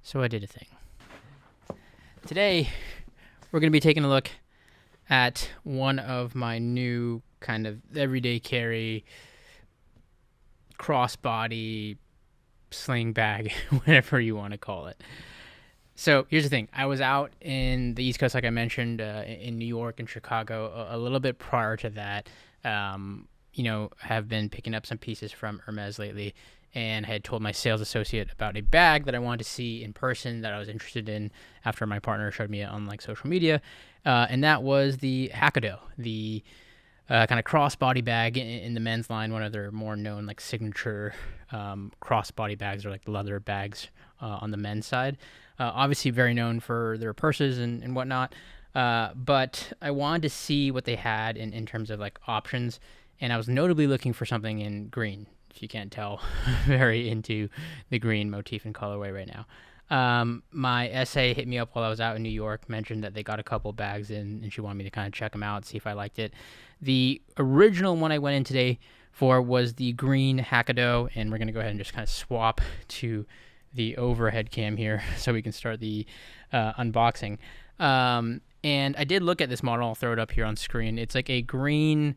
So I did a thing. Today, we're going to be taking a look at one of my new kind of everyday carry, crossbody, sling bag, whatever you want to call it. So here's the thing. I was out in the East Coast, like I mentioned, in New York and Chicago a little bit prior to that. Have been picking up some pieces from Hermes lately, and had told my sales associate about a bag that I wanted to see in person that I was interested in after my partner showed me it on social media, and that was the Hackado, the kind of crossbody bag in the men's line, one of their more known signature crossbody bags, or leather bags on the men's side. Obviously very known for their purses and whatnot, but I wanted to see what they had in terms of options, and I was notably looking for something in green. If you can't tell, very into the green motif and colorway right now. My SA hit me up while I was out in New York, mentioned that they got a couple bags in, and she wanted me to kind of check them out, see if I liked it. The original one I went in today for was the green Hackado, and we're going to go ahead and just kind of swap to the overhead cam here so we can start the unboxing. And I did look at this model. I'll throw it up here on screen. It's like a green,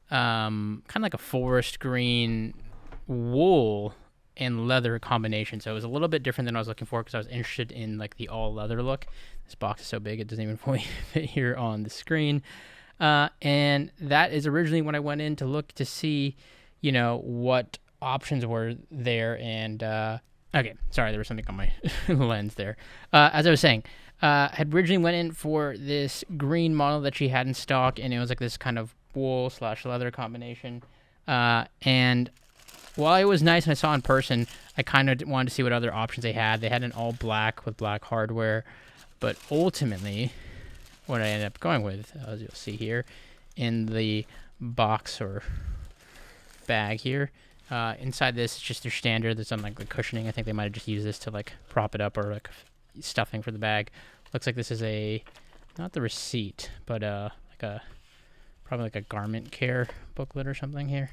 kind of like a forest green wool and leather combination. So it was a little bit different than I was looking for because I was interested in the all leather look. This box is so big it doesn't even fully fit here on the screen. And that is originally when I went in to look to see, what options were there. And okay, sorry, there was something on my lens there. As I was saying, had originally went in for this green model that she had in stock, and it was this kind of wool/leather combination. And while it was nice and I saw in person, I kind of wanted to see what other options they had. They had an all black with black hardware, but ultimately, what I ended up going with, as you'll see here, in the box or bag here, inside this, it's just their standard. There's some the cushioning. I think they might have just used this to prop it up, or stuffing for the bag. Looks like this is not the receipt, but probably a garment care booklet or something here.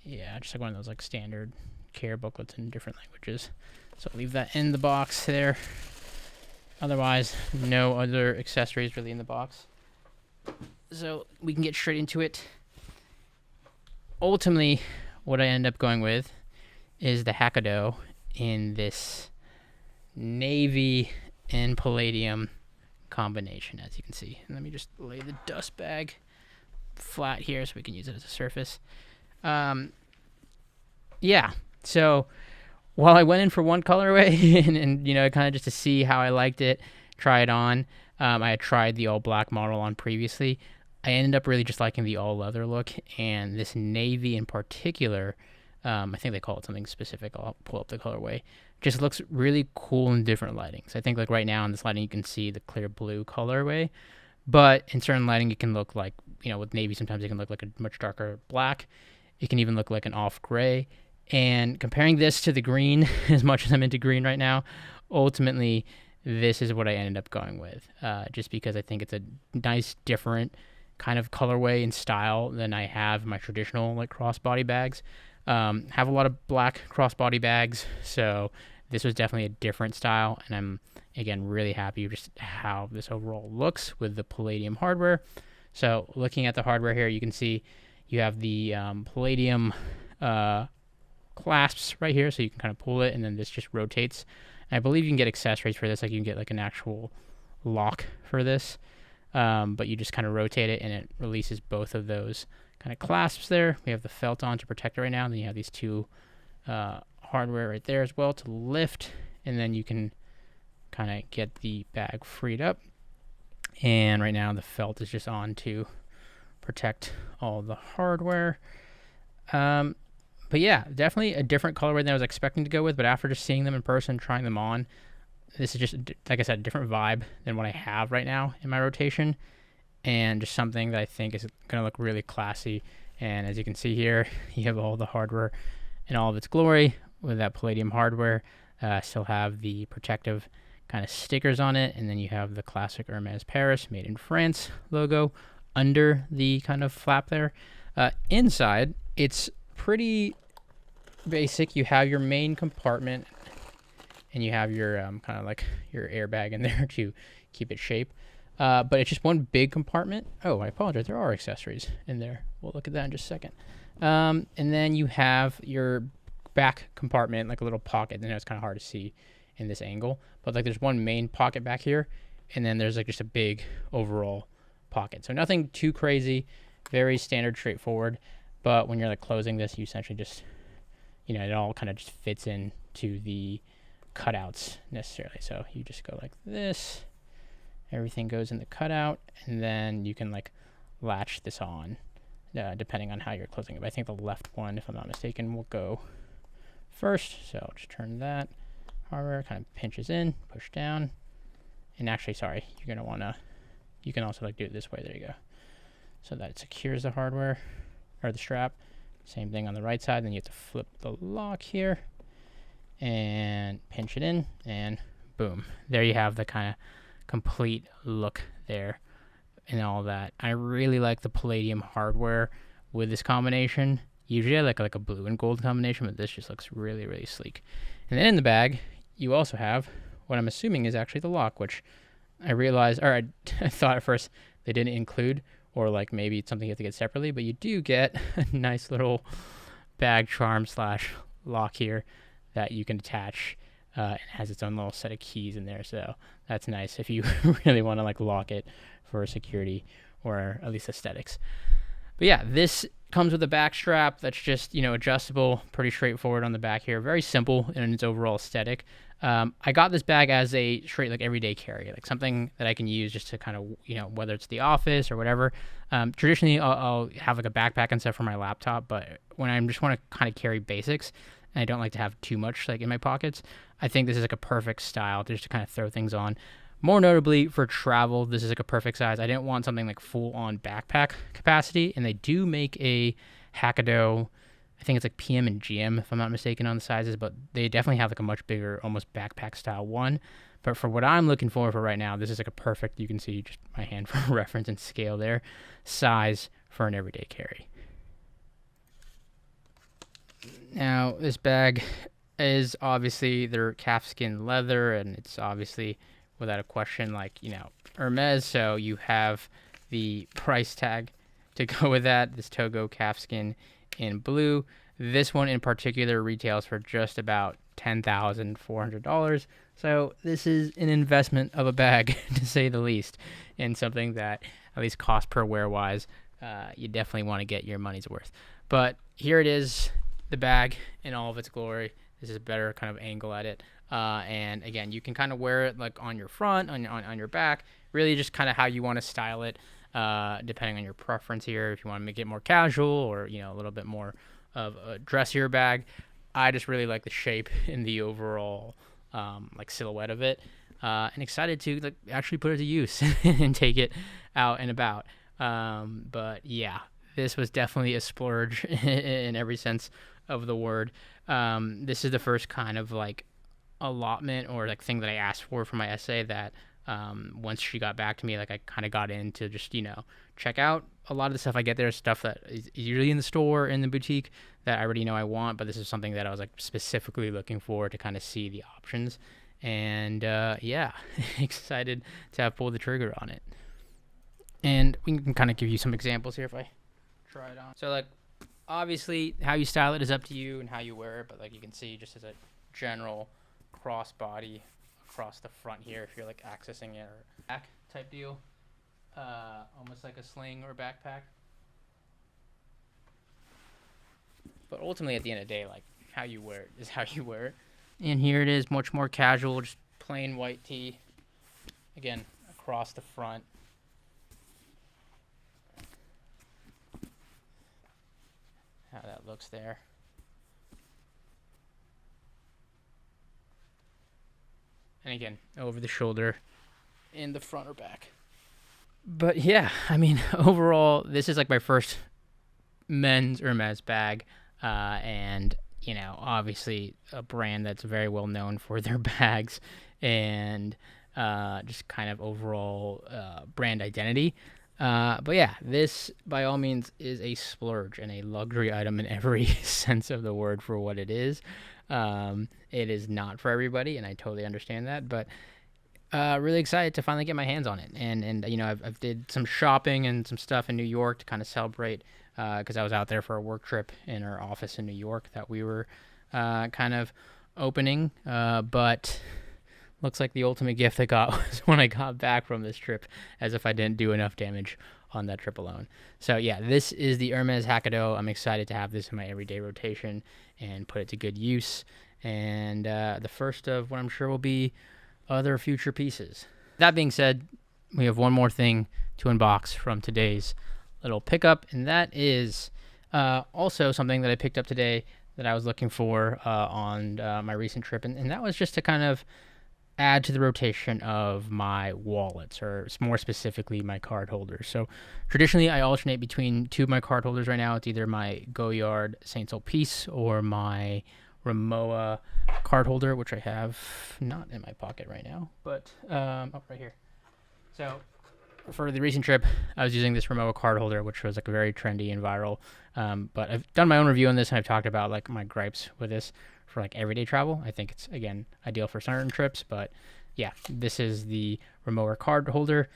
Yeah, just one of those standard care booklets in different languages. So I'll leave that in the box there. Otherwise, no other accessories really in the box. So we can get straight into it. Ultimately, what I end up going with is the Hackado in this navy and palladium combination, as you can see. And let me just lay the dust bag flat here so we can use it as a surface. Yeah, so while I went in for one colorway and kind of just to see how I liked it, try it on, I had tried the all black model on previously. I ended up really just liking the all leather look, and this navy in particular, I think they call it something specific. I'll pull up the colorway. Just looks really cool in different lightings. I think right now in this lighting you can see the clear blue colorway, but in certain lighting it can look with navy sometimes it can look like a much darker black. It can even look like an off gray. And comparing this to the green, as much as I'm into green right now, ultimately this is what I ended up going with, just because I think it's a nice different kind of colorway and style than I have my traditional crossbody bags. Have a lot of black crossbody bags, so this was definitely a different style, and I'm again really happy just how this overall looks with the palladium hardware. So looking at the hardware here, you can see you have the palladium clasps right here, so you can kind of pull it, and then this just rotates. And I believe you can get accessories for this, you can get an actual lock for this, but you just kind of rotate it and it releases both of those kind of clasps there. We have the felt on to protect it right now, and then you have these two hardware right there as well to lift, and then you can kind of get the bag freed up. And right now the felt is just on to protect all the hardware. But yeah, definitely a different colorway than I was expecting to go with, but after just seeing them in person, trying them on, this is just, like I said, a different vibe than what I have right now in my rotation, and just something that I think is going to look really classy. And as you can see here, you have all the hardware in all of its glory with that palladium hardware. Still have the protective kind of stickers on it, and then you have the classic Hermes Paris made in France logo under the kind of flap there. Inside, it's pretty basic. You have your main compartment and you have your kind of like your airbag in there to keep it shape. But it's just one big compartment. Oh, I apologize. There are accessories in there. We'll look at that in just a second. And then you have your back compartment, like a little pocket. I know it's kind of hard to see in this angle, but like there's one main pocket back here, and then there's like just a big overall pocket. So nothing too crazy, very standard, straightforward. But when you're like closing this, you essentially just, it all kind of just fits in to the cutouts necessarily. So you just go like this. Everything goes in the cutout, and then you can like latch this on depending on how you're closing it. But I think the left one, if I'm not mistaken, will go first. So I'll just turn that hardware, kind of pinches in, push down. And actually, sorry, you're going to want to, you can also like do it this way. There you go. So that it secures the hardware or the strap. Same thing on the right side. Then you have to flip the lock here and pinch it in, and boom. There you have the kind of complete look there and all that. I really like the palladium hardware with this combination. Usually I like a blue and gold combination, but this just looks really, really sleek. And then in the bag, you also have what I'm assuming is actually the lock, which I realized, or I thought at first they didn't include, or like maybe it's something you have to get separately, but you do get a nice little bag charm / lock here that you can attach. It has its own little set of keys in there, so that's nice if you really want to like lock it for security or at least aesthetics. But yeah, this comes with a back strap that's just adjustable, pretty straightforward on the back here, very simple in its overall aesthetic. I got this bag as a straight like everyday carry, like something that I can use just to kind of whether it's the office or whatever. Traditionally, I'll have like a backpack and stuff for my laptop, but when I just want to kind of carry basics, and I don't like to have too much like in my pockets, I think this is like a perfect style just to kind of throw things on. More notably for travel, this is like a perfect size. I didn't want something like full on backpack capacity, and they do make a Hackado, I think it's like PM and GM if I'm not mistaken on the sizes, but they definitely have like a much bigger, almost backpack style one. But for what I'm looking for right now, this is like a perfect, you can see just my hand for reference and scale there, size for an everyday carry. Now, this bag is obviously their calfskin leather, and it's obviously, without a question, like, Hermes. So you have the price tag to go with that, this Togo calfskin in blue. This one in particular retails for just about $10,400. So this is an investment of a bag, to say the least, and something that, at least cost per wear wise, you definitely want to get your money's worth. But here it is, the bag in all of its glory. This is a better kind of angle at it. And again, you can kind of wear it like on your front, on your back, really just kind of how you want to style it, depending on your preference here. If you want to make it more casual or, a little bit more of a dressier bag. I just really like the shape and the overall, like silhouette of it, and excited to like actually put it to use and take it out and about. But yeah, this was definitely a splurge in every sense of the word. This is the first kind of like allotment or like thing that I asked for my essay that once she got back to me, like I kind of got into just check out a lot of the stuff I get there, stuff that is usually in the store, in the boutique, that I already know I want, but this is something that I was like specifically looking for to kind of see the options. And yeah, excited to have pulled the trigger on it. And we can kind of give you some examples here if I try it on. So like obviously how you style it is up to you and how you wear it, but like you can see just as a general crossbody across the front here, if you're like accessing it or back type deal, almost like a sling or backpack. But ultimately at the end of the day, like how you wear it is how you wear it. And here it is, much more casual, just plain white tee, again across the front. How that looks there. And again, over the shoulder in the front or back. But yeah, I mean, overall, this is like my first men's Hermes bag. And, obviously a brand that's very well known for their bags and just kind of overall brand identity. But yeah, this by all means is a splurge and a luxury item in every sense of the word for what it is. It is not for everybody, and I totally understand that. But really excited to finally get my hands on it. And I've did some shopping and some stuff in New York to kind of celebrate because I was out there for a work trip in our office in New York that we were kind of opening. But looks like the ultimate gift I got was when I got back from this trip, as if I didn't do enough damage on that trip alone. So yeah, this is the Hermes Hac. I'm excited to have this in my everyday rotation and put it to good use. And the first of what I'm sure will be other future pieces. That being said, we have one more thing to unbox from today's little pickup, and that is also something that I picked up today that I was looking for on my recent trip, and that was just to kind of add to the rotation of my wallets, or more specifically my card holders. So traditionally I alternate between two of my card holders right now. It's either my Goyard Saint Sulpice or my Rimowa card holder, which I have not in my pocket right now, but right here. So for the recent trip, I was using this Rimowa card holder, which was like very trendy and viral. But I've done my own review on this, and I've talked about like my gripes with this for like everyday travel. I think it's, again, ideal for certain trips, but yeah, this is the Rimowa card holder.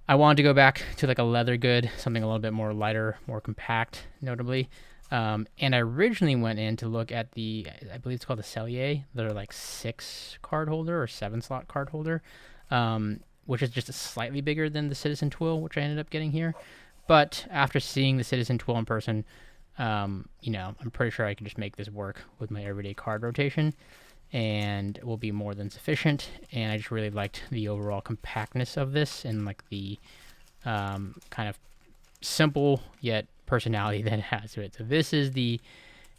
I wanted to go back to like a leather good, something a little bit more lighter, more compact, notably. And I originally went in to look at the, I believe it's called the Cellier. They're like 6 card holder or 7 slot card holder, which is just slightly bigger than the Citizen Twill, which I ended up getting here. But after seeing the Citizen Twill in person, I'm pretty sure I can just make this work with my everyday card rotation, and it will be more than sufficient. And I just really liked the overall compactness of this, and like the kind of simple yet personality that it has to it. So this is the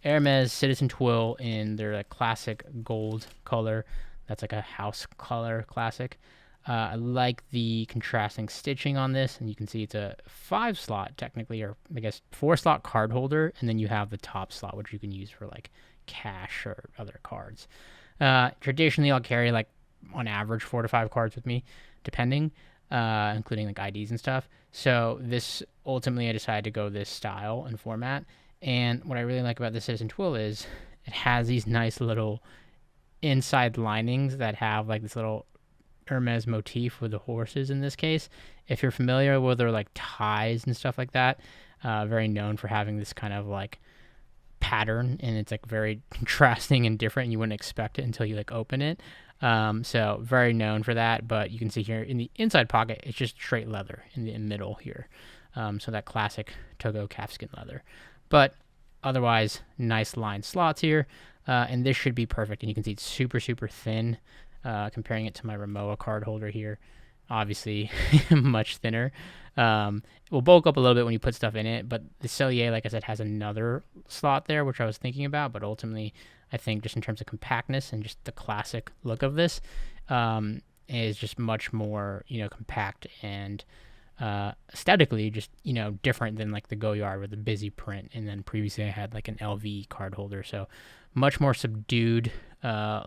Hermes Citizen Twill in their like classic gold color. That's like a house color classic. I like the contrasting stitching on this, and you can see it's a 5 slot technically, or I guess 4 slot card holder, and then you have the top slot, which you can use for like cash or other cards. Traditionally, I'll carry like on average 4 to 5 cards with me, depending, including like IDs and stuff. So this, ultimately, I decided to go this style and format. And what I really like about the Citizen Twill is it has these nice little inside linings that have like this little Hermes motif with the horses in this case. If you're familiar with their like ties and stuff like that, very known for having this kind of like pattern, and it's like very contrasting and different, and you wouldn't expect it until you like open it. So very known for that. But you can see here in the inside pocket, it's just straight leather in the middle here. So that classic Togo calfskin leather. But otherwise, nice lined slots here. And this should be perfect. And you can see it's super, super thin. Comparing it to my Rimowa card holder here, obviously much thinner. It will bulk up a little bit when you put stuff in it, but the Cellier, like I said, has another slot there, which I was thinking about, but ultimately I think just in terms of compactness and just the classic look of this, is just much more, compact and aesthetically just, different than like the Goyard with the busy print. And then previously I had like an LV card holder, so much more subdued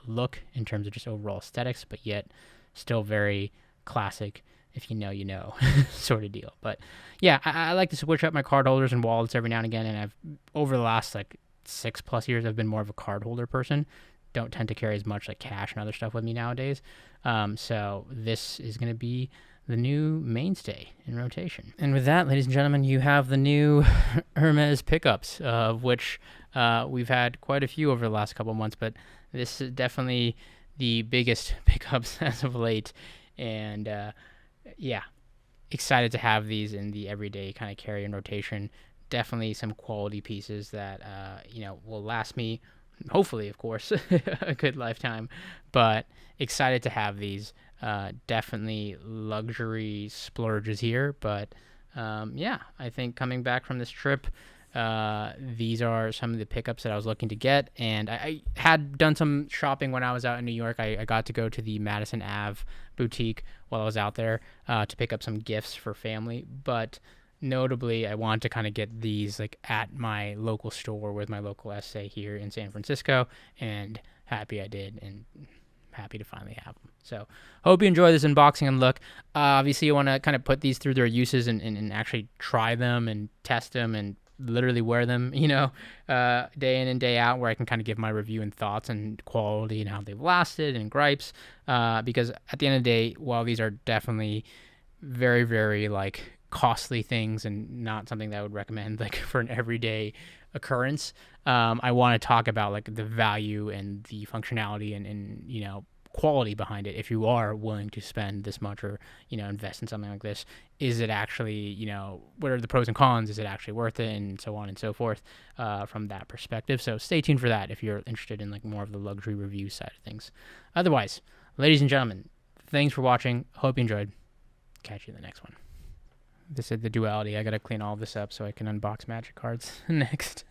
look in terms of just overall aesthetics, but yet still very classic, if you know, sort of deal. But yeah, I like to switch up my card holders and wallets every now and again, and I've, over the last like 6+ years, I've been more of a card holder person. Don't tend to carry as much like cash and other stuff with me nowadays. So this is going to be the new mainstay in rotation. And with that, ladies and gentlemen, you have the new Hermes pickups, of which we've had quite a few over the last couple of months, but this is definitely the biggest pickups as of late. And yeah, excited to have these in the everyday kind of carry and rotation. Definitely some quality pieces that, will last me, hopefully, of course, a good lifetime. But excited to have these. Definitely luxury splurges here, but yeah, I think coming back from this trip, these are some of the pickups that I was looking to get. And I had done some shopping when I was out in New York. I got to go to the Madison Ave boutique while I was out there to pick up some gifts for family, but notably I wanted to kind of get these like at my local store with my local SA here in San Francisco, and happy I did. And happy to finally have them. So hope you enjoy this unboxing and look. Obviously, you want to kind of put these through their uses and actually try them and test them and literally wear them, day in and day out, where I can kind of give my review and thoughts and quality and how they've lasted and gripes. Because at the end of the day, while these are definitely very, very like costly things and not something that I would recommend like for an everyday occurrence, I want to talk about like the value and the functionality and quality behind it. If you are willing to spend this much or invest in something like this, is it actually what are the pros and cons? Is it actually worth it, and so on and so forth, from that perspective. So stay tuned for that if you're interested in like more of the luxury review side of things. Otherwise, ladies and gentlemen, thanks for watching. Hope you enjoyed. Catch you in the next one. This is the duality. I gotta clean all this up so I can unbox magic cards next.